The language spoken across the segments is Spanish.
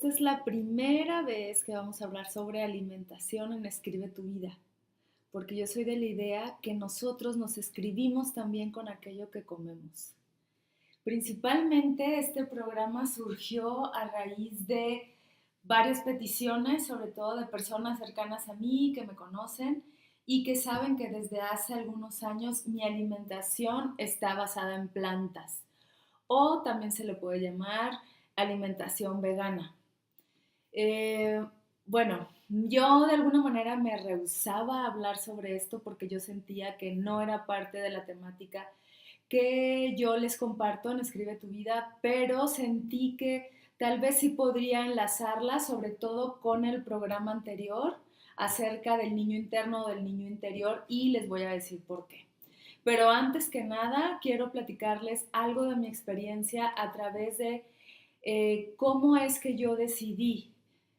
esta es la primera vez que vamos a hablar sobre alimentación en Escribe tu vida, porque yo soy de la idea que nosotros nos escribimos también con aquello que comemos. Principalmente este programa surgió a raíz de varias peticiones, sobre todo de personas cercanas a mí que me conocen y que saben que desde hace algunos años mi alimentación está basada en plantas o también se le puede llamar alimentación vegana. Eh, bueno, yo de alguna manera me rehusaba a hablar sobre esto porque yo sentía que no era parte de la temática que yo les comparto en Escribe tu vida, pero sentí que tal vez sí podría enlazarla, sobre todo con el programa anterior acerca del niño interno o del niño interior, y les voy a decir por qué. Pero antes que nada, quiero platicarles algo de mi experiencia a través de cómo es que yo decidí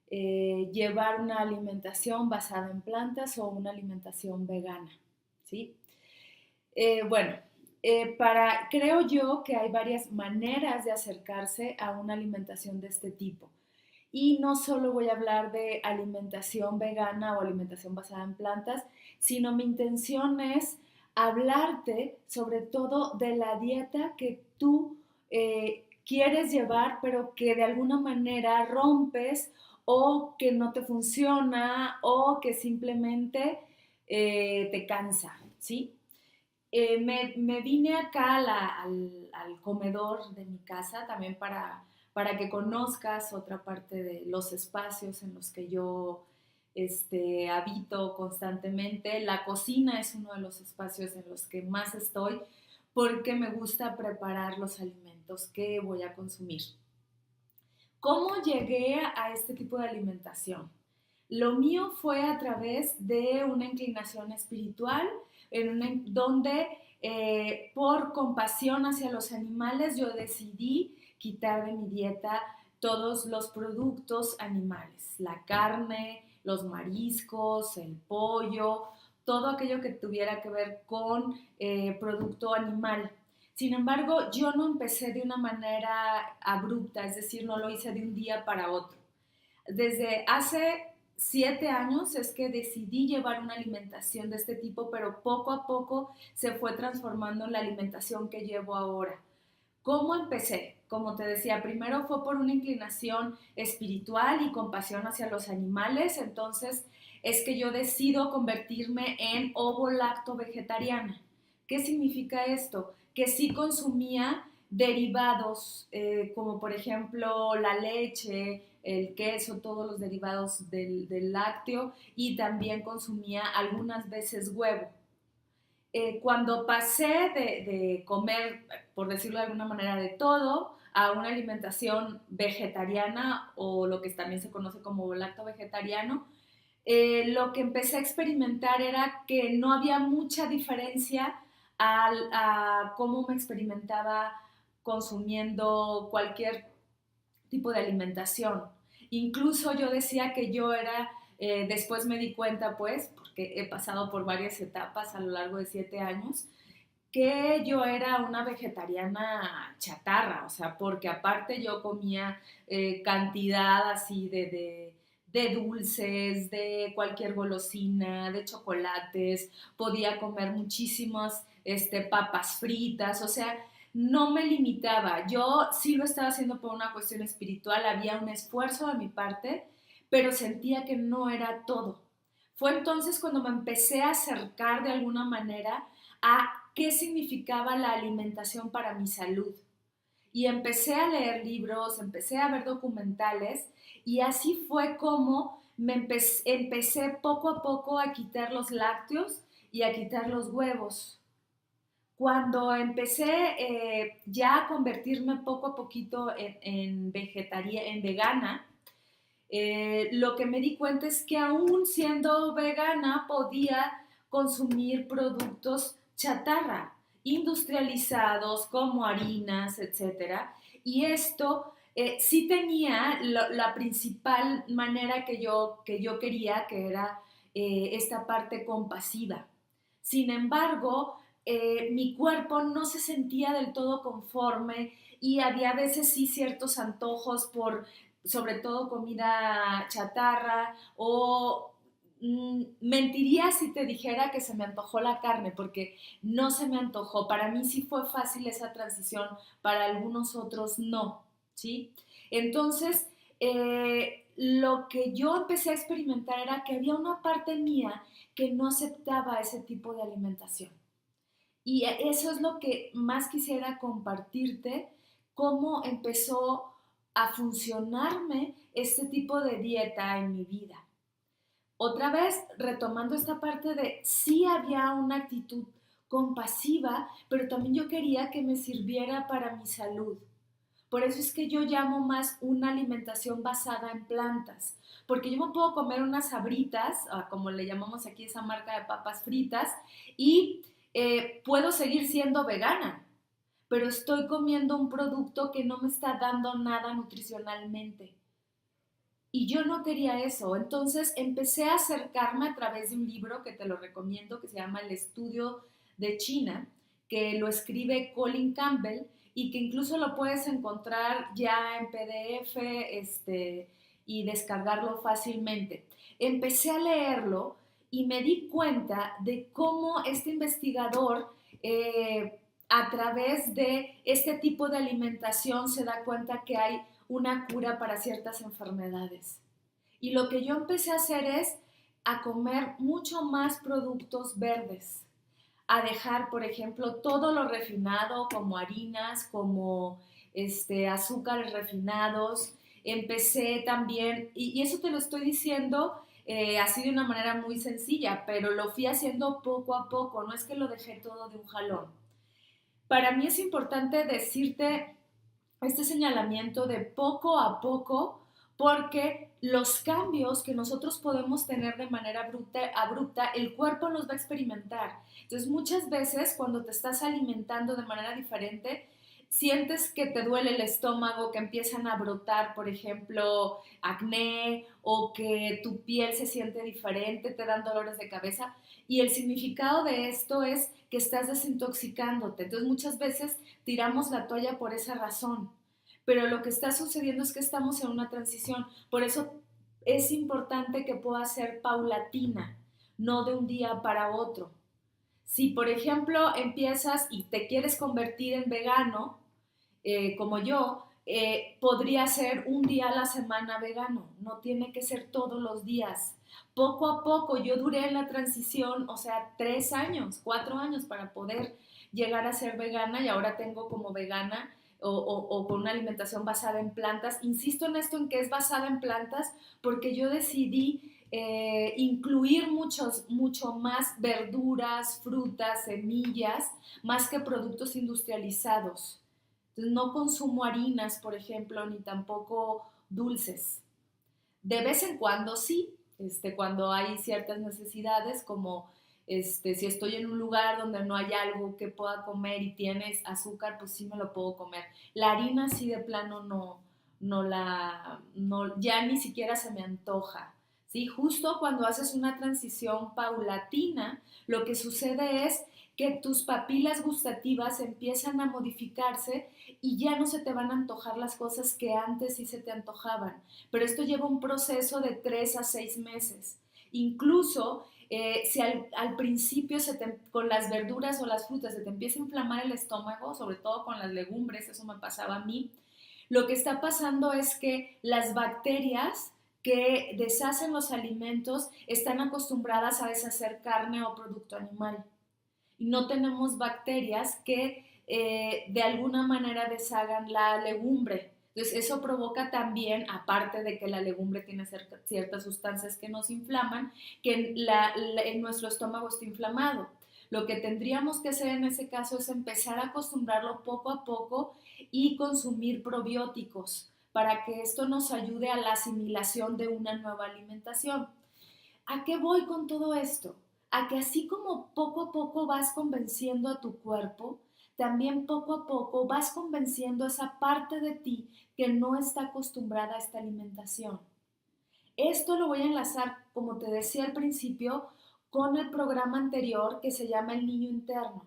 llevar una alimentación basada en plantas o una alimentación vegana, ¿sí? Bueno, creo yo que hay varias maneras de acercarse a una alimentación de este tipo. Y no solo voy a hablar de alimentación vegana o alimentación basada en plantas, sino mi intención es hablarte sobre todo de la dieta que tú quieres llevar, pero que de alguna manera rompes o que no te funciona o que simplemente te cansa, ¿sí? Me vine acá al comedor de mi casa también para que conozcas otra parte de los espacios en los que yo habito constantemente. La cocina es uno de los espacios en los que más estoy porque me gusta preparar los alimentos que voy a consumir. ¿Cómo llegué a este tipo de alimentación? Lo mío fue a través de una inclinación espiritual, donde por compasión hacia los animales yo decidí quitar de mi dieta todos los productos animales, la carne, los mariscos, el pollo, todo aquello que tuviera que ver con producto animal. Sin embargo, yo no empecé de una manera abrupta, es decir, no lo hice de un día para otro. Desde hace 7 años es que decidí llevar una alimentación de este tipo, pero poco a poco se fue transformando en la alimentación que llevo ahora. ¿Cómo empecé? Como te decía, primero fue por una inclinación espiritual y compasión hacia los animales, entonces es que yo decido convertirme en ovo-lacto vegetariana. ¿Qué significa esto? Que sí consumía derivados, como por ejemplo la leche, el queso, todos los derivados del lácteo, y también consumía algunas veces huevo. Cuando pasé de comer, por decirlo de alguna manera, de todo, a una alimentación vegetariana o lo que también se conoce como lacto vegetariano, lo que empecé a experimentar era que no había mucha diferencia a cómo me experimentaba consumiendo cualquier tipo de alimentación. Incluso yo decía que yo era, después me di cuenta pues, porque he pasado por varias etapas a lo largo de 7 años, que yo era una vegetariana chatarra, o sea, porque aparte yo comía cantidad así de dulces, de cualquier golosina, de chocolates, podía comer muchísimas papas fritas, o sea, no me limitaba. Yo sí lo estaba haciendo por una cuestión espiritual, había un esfuerzo de mi parte, pero sentía que no era todo. Fue entonces cuando me empecé a acercar de alguna manera a qué significaba la alimentación para mi salud. Y empecé a leer libros, empecé a ver documentales y así fue como empecé poco a poco a quitar los lácteos y a quitar los huevos. Cuando empecé ya a convertirme poco a poquito en vegana, lo que me di cuenta es que aún siendo vegana podía consumir productos chatarra, industrializados como harinas, etcétera. Y esto sí tenía la principal manera que yo quería, que era esta parte compasiva. Sin embargo, mi cuerpo no se sentía del todo conforme y había a veces sí ciertos antojos por sobre todo comida chatarra, o mentiría si te dijera que se me antojó la carne, porque no se me antojó. Para mí sí fue fácil esa transición, para algunos otros no, ¿sí? Entonces, lo que yo empecé a experimentar era que había una parte mía que no aceptaba ese tipo de alimentación. Y eso es lo que más quisiera compartirte, cómo empezó a funcionarme este tipo de dieta en mi vida. Otra vez, retomando esta parte de sí había una actitud compasiva, pero también yo quería que me sirviera para mi salud. Por eso es que yo llamo más una alimentación basada en plantas, porque yo me puedo comer unas sabritas, como le llamamos aquí esa marca de papas fritas, y puedo seguir siendo vegana, pero estoy comiendo un producto que no me está dando nada nutricionalmente. Y yo no quería eso, entonces empecé a acercarme a través de un libro que te lo recomiendo, que se llama El Estudio de China, que lo escribe Colin Campbell y que incluso lo puedes encontrar ya en PDF y descargarlo fácilmente. Empecé a leerlo y me di cuenta de cómo este investigador, a través de este tipo de alimentación, se da cuenta que hay una cura para ciertas enfermedades. Y lo que yo empecé a hacer es a comer mucho más productos verdes, a dejar, por ejemplo, todo lo refinado, como harinas, como azúcares refinados. Empecé también, y eso te lo estoy diciendo así de una manera muy sencilla, pero lo fui haciendo poco a poco, no es que lo dejé todo de un jalón. Para mí es importante decirte este señalamiento de poco a poco, porque los cambios que nosotros podemos tener de manera abrupta, el cuerpo los va a experimentar. Entonces, muchas veces cuando te estás alimentando de manera diferente, sientes que te duele el estómago, que empiezan a brotar, por ejemplo, acné, o que tu piel se siente diferente, te dan dolores de cabeza. Y el significado de esto es que estás desintoxicándote. Entonces, muchas veces tiramos la toalla por esa razón, pero lo que está sucediendo es que estamos en una transición. Por eso es importante que pueda ser paulatina, no de un día para otro. Si, por ejemplo, empiezas y te quieres convertir en vegano, como yo, podría ser un día a la semana vegano, no tiene que ser todos los días. Poco a poco, yo duré en la transición, o sea, 3 años, 4 años para poder llegar a ser vegana, y ahora tengo como vegana o con una alimentación basada en plantas. Insisto en esto, en que es basada en plantas, porque yo decidí incluir mucho más verduras, frutas, semillas, más que productos industrializados. Entonces, no consumo harinas, por ejemplo, ni tampoco dulces. De vez en cuando sí, cuando hay ciertas necesidades, como si estoy en un lugar donde no hay algo que pueda comer y tienes azúcar, pues sí me lo puedo comer. La harina sí de plano no, ya ni siquiera se me antoja. ¿Sí? Justo cuando haces una transición paulatina, lo que sucede es que tus papilas gustativas empiezan a modificarse y ya no se te van a antojar las cosas que antes sí se te antojaban. Pero esto lleva un proceso de 3 a 6 meses. Incluso si al principio con las verduras o las frutas se te empieza a inflamar el estómago, sobre todo con las legumbres, eso me pasaba a mí, lo que está pasando es que las bacterias que deshacen los alimentos están acostumbradas a deshacer carne o producto animal. Y no tenemos bacterias que de alguna manera deshagan la legumbre. Entonces eso provoca también, aparte de que la legumbre tiene ciertas sustancias que nos inflaman, que en nuestro estómago esté inflamado. Lo que tendríamos que hacer en ese caso es empezar a acostumbrarlo poco a poco y consumir probióticos para que esto nos ayude a la asimilación de una nueva alimentación. ¿A qué voy con todo esto? A que así como poco a poco vas convenciendo a tu cuerpo, también poco a poco vas convenciendo a esa parte de ti que no está acostumbrada a esta alimentación. Esto lo voy a enlazar, como te decía al principio, con el programa anterior que se llama El Niño Interno.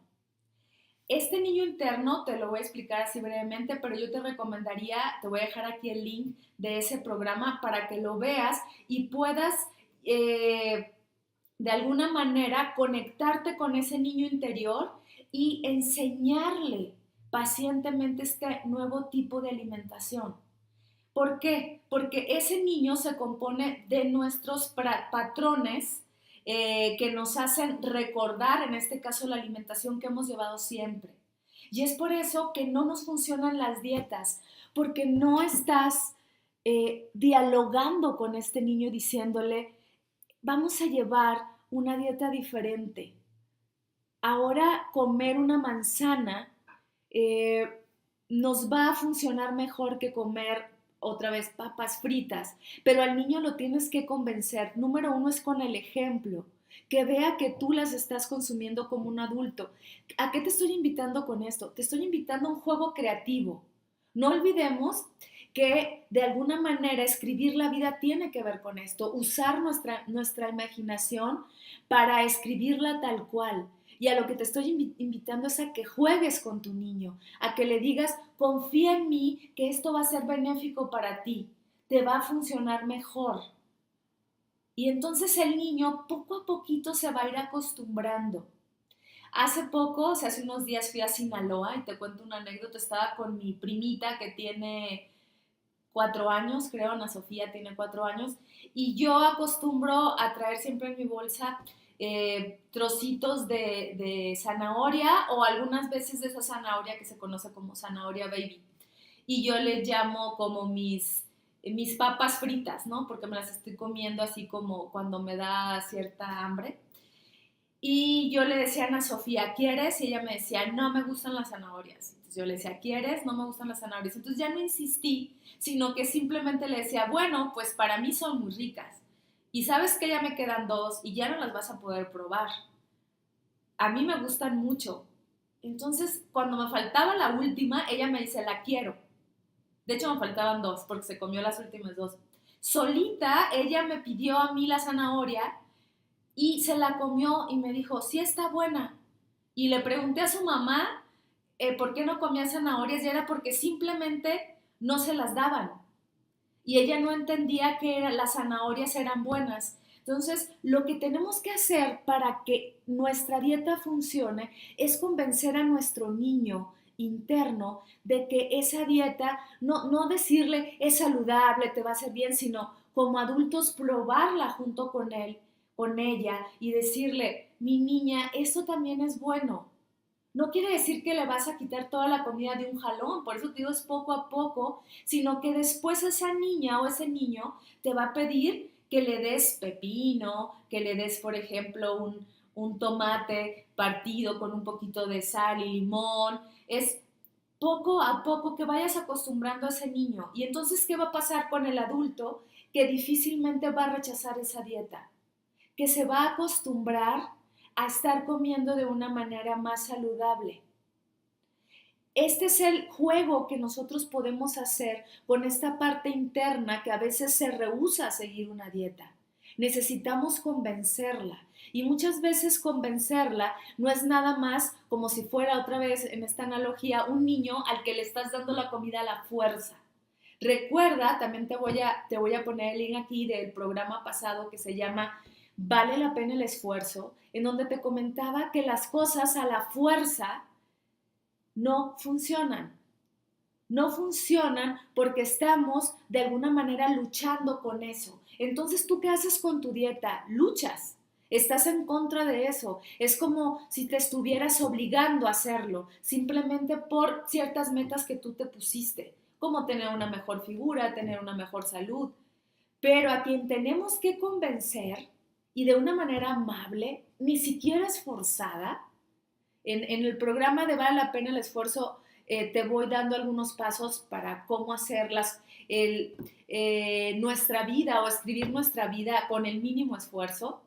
Este niño interno te lo voy a explicar así brevemente, pero yo te recomendaría, te voy a dejar aquí el link de ese programa para que lo veas y puedas de alguna manera conectarte con ese niño interior y enseñarle pacientemente este nuevo tipo de alimentación. ¿Por qué? Porque ese niño se compone de nuestros patrones que nos hacen recordar, en este caso, la alimentación que hemos llevado siempre. Y es por eso que no nos funcionan las dietas, porque no estás dialogando con este niño diciéndole, vamos a llevar una dieta diferente. Ahora comer una manzana eh, nos va a funcionar mejor que comer otra vez papas fritas, pero al niño lo tienes que convencer. Número uno es con el ejemplo, que vea que tú las estás consumiendo como un adulto. ¿A qué te estoy invitando con esto? Te estoy invitando a un juego creativo. No olvidemos que de alguna manera escribir la vida tiene que ver con esto, usar nuestra imaginación para escribirla tal cual. Y a lo que te estoy invitando es a que juegues con tu niño, a que le digas, confía en mí, que esto va a ser benéfico para ti, te va a funcionar mejor. Y entonces el niño poco a poquito se va a ir acostumbrando. Hace poco, o sea, hace unos días fui a Sinaloa y te cuento una anécdota, estaba con mi primita que tiene 4 años, creo, Ana Sofía tiene 4 años, y yo acostumbro a traer siempre en mi bolsa trocitos de zanahoria o algunas veces de esa zanahoria que se conoce como zanahoria baby. Y yo le llamo como mis papas fritas, ¿no? Porque me las estoy comiendo así como cuando me da cierta hambre. Y yo le decía a Ana Sofía, ¿quieres? Y ella me decía, no me gustan las zanahorias. Entonces yo le decía, ¿quieres? No me gustan las zanahorias. Entonces ya no insistí, sino que simplemente le decía, bueno, pues para mí son muy ricas. Y sabes que ya me quedan dos y ya no las vas a poder probar. A mí me gustan mucho. Entonces, cuando me faltaba la última, ella me dice, la quiero. De hecho, me faltaban dos porque se comió las últimas dos. Solita, ella me pidió a mí la zanahoria y se la comió y me dijo, sí está buena. Y le pregunté a su mamá por qué no comía zanahorias y era porque simplemente no se las daban. Y ella no entendía que las zanahorias eran buenas. Entonces, lo que tenemos que hacer para que nuestra dieta funcione es convencer a nuestro niño interno de que esa dieta, no decirle es saludable, te va a hacer bien, sino como adultos probarla junto con él, con ella y decirle, mi niña, esto también es bueno. No quiere decir que le vas a quitar toda la comida de un jalón, por eso te digo es poco a poco, sino que después esa niña o ese niño te va a pedir que le des pepino, que le des, por ejemplo, un tomate partido con un poquito de sal y limón. Es poco a poco que vayas acostumbrando a ese niño. Y entonces, ¿qué va a pasar con el adulto? Que difícilmente va a rechazar esa dieta, que se va a acostumbrar a estar comiendo de una manera más saludable. Este es el juego que nosotros podemos hacer con esta parte interna que a veces se rehúsa a seguir una dieta. Necesitamos convencerla y muchas veces convencerla no es nada más como si fuera otra vez en esta analogía un niño al que le estás dando la comida a la fuerza. Recuerda, también te voy a poner el link aquí del programa pasado que se llama Vale la pena el esfuerzo, en donde te comentaba que las cosas a la fuerza no funcionan. No funcionan porque estamos de alguna manera luchando con eso. Entonces, ¿tú qué haces con tu dieta? Luchas. Estás en contra de eso. Es como si te estuvieras obligando a hacerlo, simplemente por ciertas metas que tú te pusiste, como tener una mejor figura, tener una mejor salud. Pero a quien tenemos que convencer, y de una manera amable, ni siquiera esforzada, en el programa de Vale la pena el esfuerzo, te voy dando algunos pasos para cómo hacerlas, nuestra vida o escribir nuestra vida con el mínimo esfuerzo.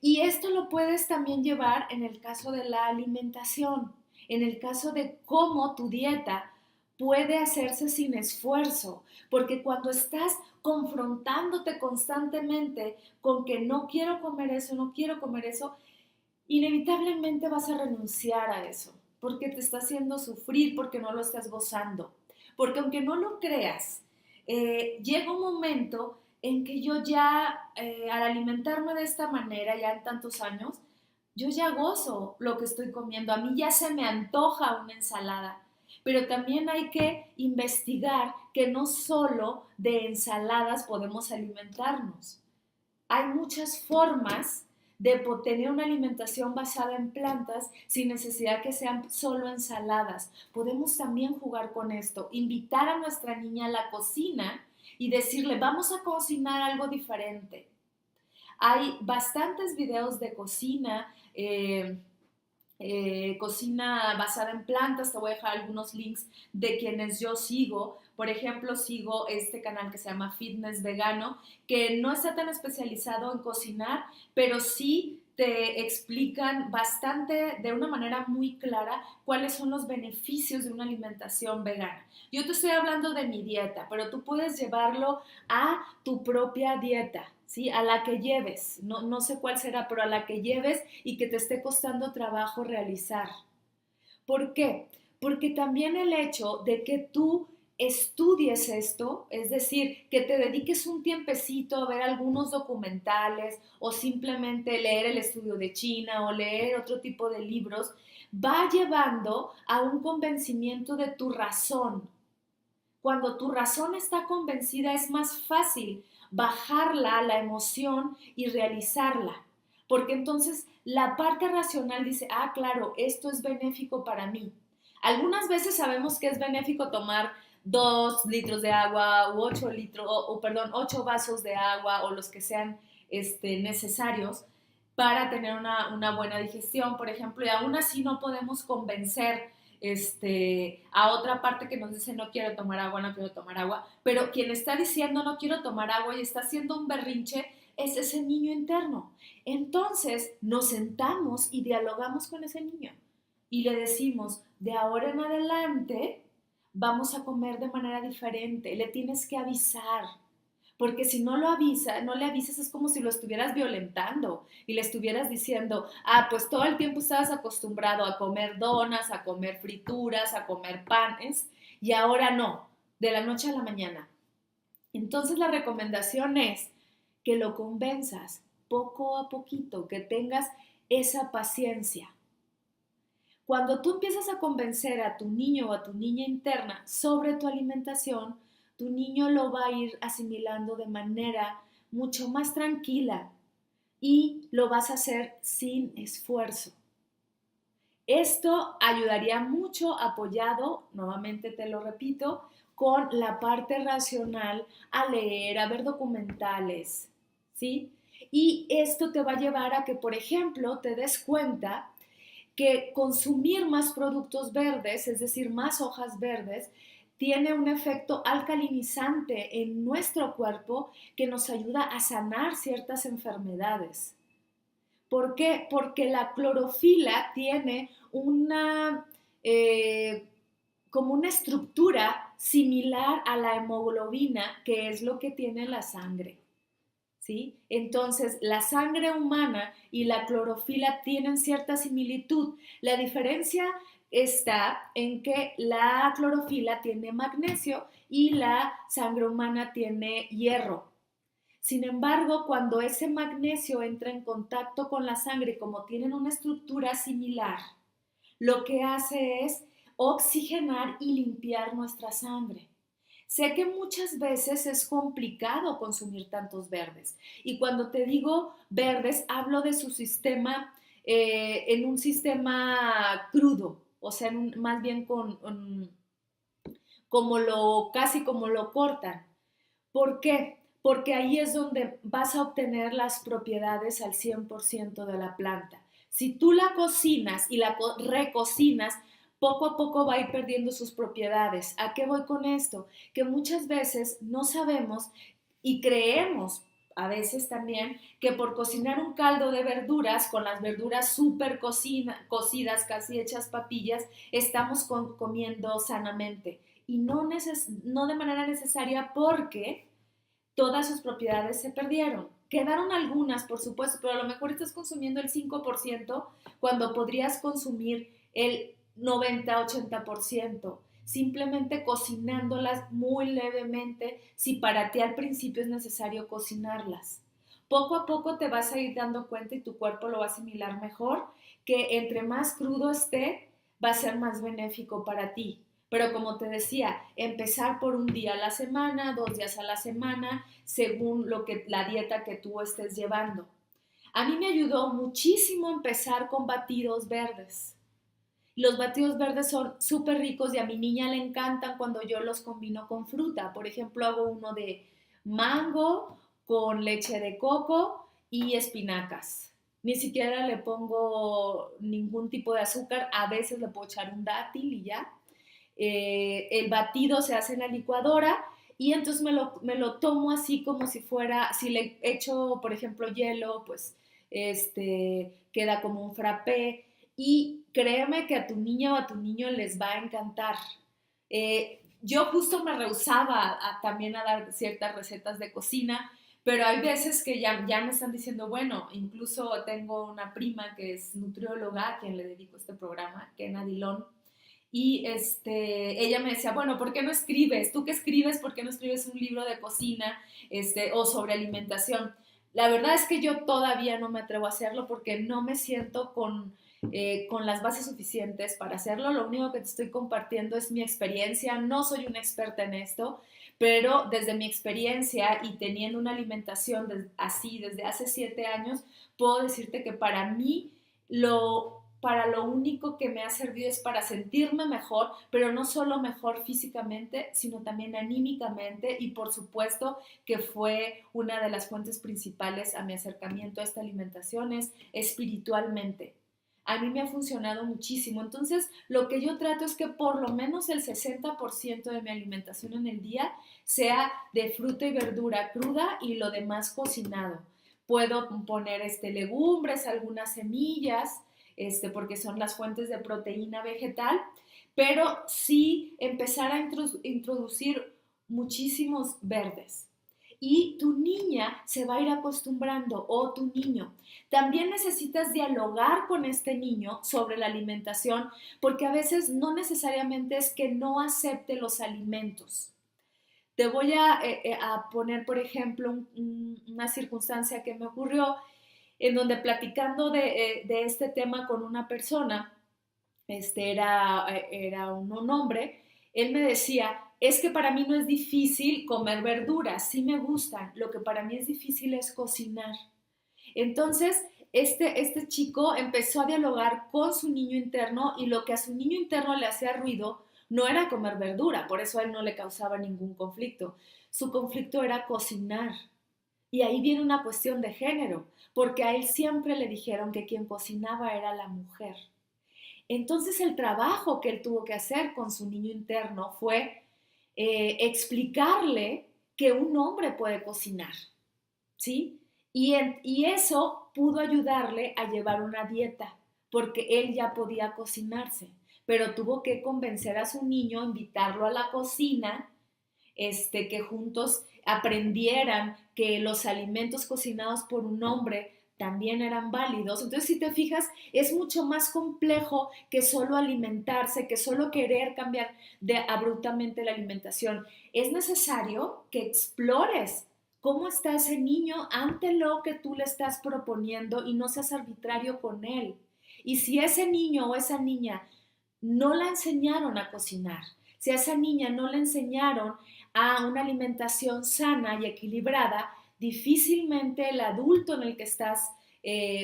Y esto lo puedes también llevar en el caso de la alimentación, en el caso de cómo tu dieta puede hacerse sin esfuerzo, porque cuando estás confrontándote constantemente con que no quiero comer eso, no quiero comer eso, inevitablemente vas a renunciar a eso. porque te está haciendo sufrir, porque no lo estás gozando. Porque aunque no lo creas, llega un momento en que yo ya, al alimentarme de esta manera, ya en tantos años, yo ya gozo lo que estoy comiendo. A mí ya se me antoja una ensalada. Pero también hay que investigar que no solo de ensaladas podemos alimentarnos. Hay muchas formas de tener una alimentación basada en plantas sin necesidad que sean solo ensaladas. Podemos también jugar con esto, invitar a nuestra niña a la cocina y decirle, vamos a cocinar algo diferente. Hay bastantes videos de cocina, cocina basada en plantas. Te voy a dejar algunos links de quienes yo sigo. Por ejemplo, sigo este canal que se llama Fitness Vegano, que no está tan especializado en cocinar, pero sí te explican bastante, de una manera muy clara, cuáles son los beneficios de una alimentación vegana. Yo te estoy hablando de mi dieta, pero tú puedes llevarlo a tu propia dieta, ¿sí? A la que lleves, no sé cuál será, pero a la que lleves y que te esté costando trabajo realizar. ¿Por qué? Porque también el hecho de que tú estudies esto, es decir, que te dediques un tiempecito a ver algunos documentales o simplemente leer el estudio de China o leer otro tipo de libros, va llevando a un convencimiento de tu razón. Cuando tu razón está convencida es más fácil bajarla a la emoción y realizarla. Porque entonces la parte racional dice, ah, claro, esto es benéfico para mí. Algunas veces sabemos que es benéfico tomar 2 litros de agua u 8 litros, perdón, 8 vasos de agua o los que sean necesarios para tener una buena digestión, por ejemplo, y aún así no podemos convencer a otra parte que nos dice no quiero tomar agua, no quiero tomar agua, pero quien está diciendo no quiero tomar agua y está haciendo un berrinche es ese niño interno. Entonces nos sentamos y dialogamos con ese niño y le decimos, de ahora en adelante vamos a comer de manera diferente, le tienes que avisar. Porque si no lo avisa, no le avisas, es como si lo estuvieras violentando y le estuvieras diciendo, ah, pues todo el tiempo estabas acostumbrado a comer donas, a comer frituras, a comer panes y ahora no, de la noche a la mañana. Entonces la recomendación es que lo convenzas poco a poquito, que tengas esa paciencia. Cuando tú empiezas a convencer a tu niño o a tu niña interna sobre tu alimentación, tu niño lo va a ir asimilando de manera mucho más tranquila y lo vas a hacer sin esfuerzo. Esto ayudaría mucho apoyado, nuevamente te lo repito, con la parte racional, a leer, a ver documentales, ¿sí? Y esto te va a llevar a que, por ejemplo, te des cuenta que consumir más productos verdes, es decir, más hojas verdes, tiene un efecto alcalinizante en nuestro cuerpo que nos ayuda a sanar ciertas enfermedades. ¿Por qué? Porque la clorofila tiene eh, como una estructura similar a la hemoglobina, que es lo que tiene la sangre. ¿Sí? Entonces, la sangre humana y la clorofila tienen cierta similitud. La diferencia está en que la clorofila tiene magnesio y la sangre humana tiene hierro. Sin embargo, cuando ese magnesio entra en contacto con la sangre, como tienen una estructura similar, lo que hace es oxigenar y limpiar nuestra sangre. Sé que muchas veces es complicado consumir tantos verdes. Y cuando te digo verdes, hablo de su sistema, en un sistema crudo, o sea, más bien casi como lo cortan. ¿Por qué? Porque ahí es donde vas a obtener las propiedades al 100% de la planta. Si tú la cocinas y la recocinas, poco a poco va a ir perdiendo sus propiedades. ¿A qué voy con esto? Que muchas veces no sabemos y creemos a veces también que por cocinar un caldo de verduras con las verduras súper cocidas, casi hechas papillas, estamos comiendo sanamente. Y no de manera necesaria, porque todas sus propiedades se perdieron. Quedaron algunas, por supuesto, pero a lo mejor estás consumiendo el 5% cuando podrías consumir el 90-80%, simplemente cocinándolas muy levemente si para ti al principio es necesario cocinarlas. Poco a poco te vas a ir dando cuenta y tu cuerpo lo va a asimilar mejor, que entre más crudo esté, va a ser más benéfico para ti. Pero como te decía, empezar por un día a la semana, 2 días a la semana, según la dieta que tú estés llevando. A mí me ayudó muchísimo empezar con batidos verdes. Los batidos verdes son súper ricos y a mi niña le encantan cuando yo los combino con fruta. Por ejemplo, hago uno de mango con leche de coco y espinacas. Ni siquiera le pongo ningún tipo de azúcar. A veces le puedo echar un dátil y ya. El batido se hace en la licuadora y entonces me lo tomo así como si fuera, si le echo, por ejemplo, hielo, pues queda como un frappé y créeme que a tu niña o a tu niño les va a encantar. Yo justo me rehusaba también a dar ciertas recetas de cocina, pero hay veces que ya me están diciendo, bueno, incluso tengo una prima que es nutrióloga, a quien le dedico este programa, Kena Dilón, y ella me decía, bueno, ¿por qué no escribes? ¿Tú qué escribes? ¿Por qué no escribes un libro de cocina o sobre alimentación? La verdad es que yo todavía no me atrevo a hacerlo porque no me siento con las bases suficientes para hacerlo. Lo único que te estoy compartiendo es mi experiencia. No soy una experta en esto, pero desde mi experiencia y teniendo una alimentación así desde hace 7 años, puedo decirte que para mí para lo único que me ha servido es para sentirme mejor, pero no solo mejor físicamente, sino también anímicamente y por supuesto que fue una de las fuentes principales a mi acercamiento a esta alimentación es espiritualmente. A mí me ha funcionado muchísimo. Entonces, lo que yo trato es que por lo menos el 60% de mi alimentación en el día sea de fruta y verdura cruda y lo demás cocinado. Puedo poner legumbres, algunas semillas, porque son las fuentes de proteína vegetal, pero sí empezar a introducir muchísimos verdes. Y tu niña se va a ir acostumbrando, o tu niño. También necesitas dialogar con este niño sobre la alimentación, porque a veces no necesariamente es que no acepte los alimentos. Te voy a poner, por ejemplo, una circunstancia que me ocurrió en donde platicando de este tema con una persona, era un hombre, él me decía, es que para mí no es difícil comer verduras, sí me gustan, lo que para mí es difícil es cocinar. Entonces, este chico empezó a dialogar con su niño interno y lo que a su niño interno le hacía ruido no era comer verdura, por eso a él no le causaba ningún conflicto. Su conflicto era cocinar. Y ahí viene una cuestión de género, porque a él siempre le dijeron que quien cocinaba era la mujer. Entonces el trabajo que él tuvo que hacer con su niño interno fue explicarle que un hombre puede cocinar, ¿sí? Y eso pudo ayudarle a llevar una dieta, porque él ya podía cocinarse, pero tuvo que convencer a su niño, invitarlo a la cocina, que juntos aprendieran que los alimentos cocinados por un hombre también eran válidos. Entonces, si te fijas, es mucho más complejo que solo alimentarse, que solo querer cambiar abruptamente la alimentación. Es necesario que explores cómo está ese niño ante lo que tú le estás proponiendo y no seas arbitrario con él. Y si ese niño o esa niña no la enseñaron a cocinar, si a esa niña no le enseñaron a una alimentación sana y equilibrada, difícilmente el adulto en el que estás,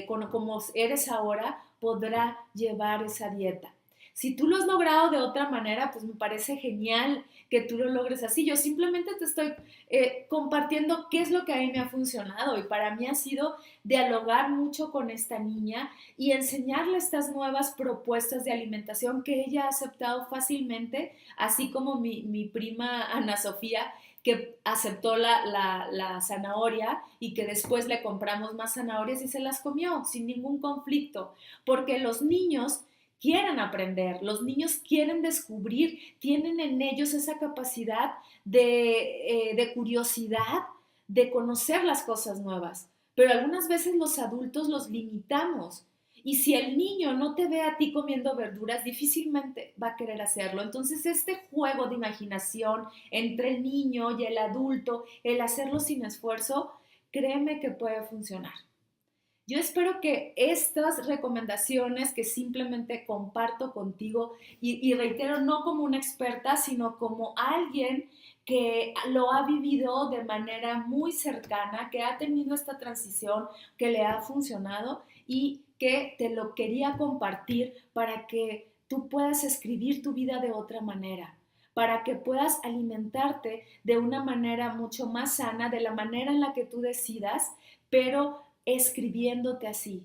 como eres ahora, podrá llevar esa dieta. Si tú lo has logrado de otra manera, pues me parece genial que tú lo logres así. Yo simplemente te estoy compartiendo qué es lo que a mí me ha funcionado y para mí ha sido dialogar mucho con esta niña y enseñarle estas nuevas propuestas de alimentación que ella ha aceptado fácilmente, así como mi prima Ana Sofía, que aceptó la zanahoria y que después le compramos más zanahorias y se las comió sin ningún conflicto, porque los niños quieren aprender, los niños quieren descubrir, tienen en ellos esa capacidad de curiosidad, de conocer las cosas nuevas, pero algunas veces los adultos los limitamos Y si el niño no te ve a ti comiendo verduras, difícilmente va a querer hacerlo. Entonces, este juego de imaginación entre el niño y el adulto, el hacerlo sin esfuerzo, créeme que puede funcionar. Yo espero que estas recomendaciones que simplemente comparto contigo y reitero, no como una experta, sino como alguien que lo ha vivido de manera muy cercana, que ha tenido esta transición, que le ha funcionado y que te lo quería compartir para que tú puedas escribir tu vida de otra manera, para que puedas alimentarte de una manera mucho más sana, de la manera en la que tú decidas, pero escribiéndote así,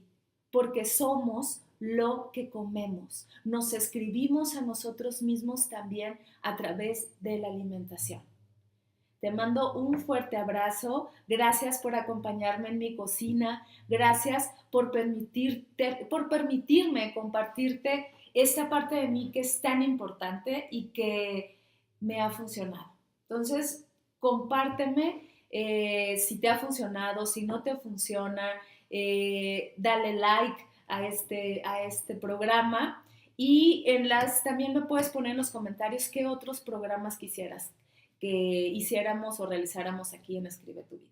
porque somos lo que comemos. Nos escribimos a nosotros mismos también a través de la alimentación. Te mando un fuerte abrazo. Gracias por acompañarme en mi cocina. Gracias por permitirme compartirte esta parte de mí que es tan importante y que me ha funcionado. Entonces, compárteme si te ha funcionado, si no te funciona, dale like a este programa y también me puedes poner en los comentarios qué otros programas quisieras que hiciéramos o realizáramos aquí en Escribe tu Vida.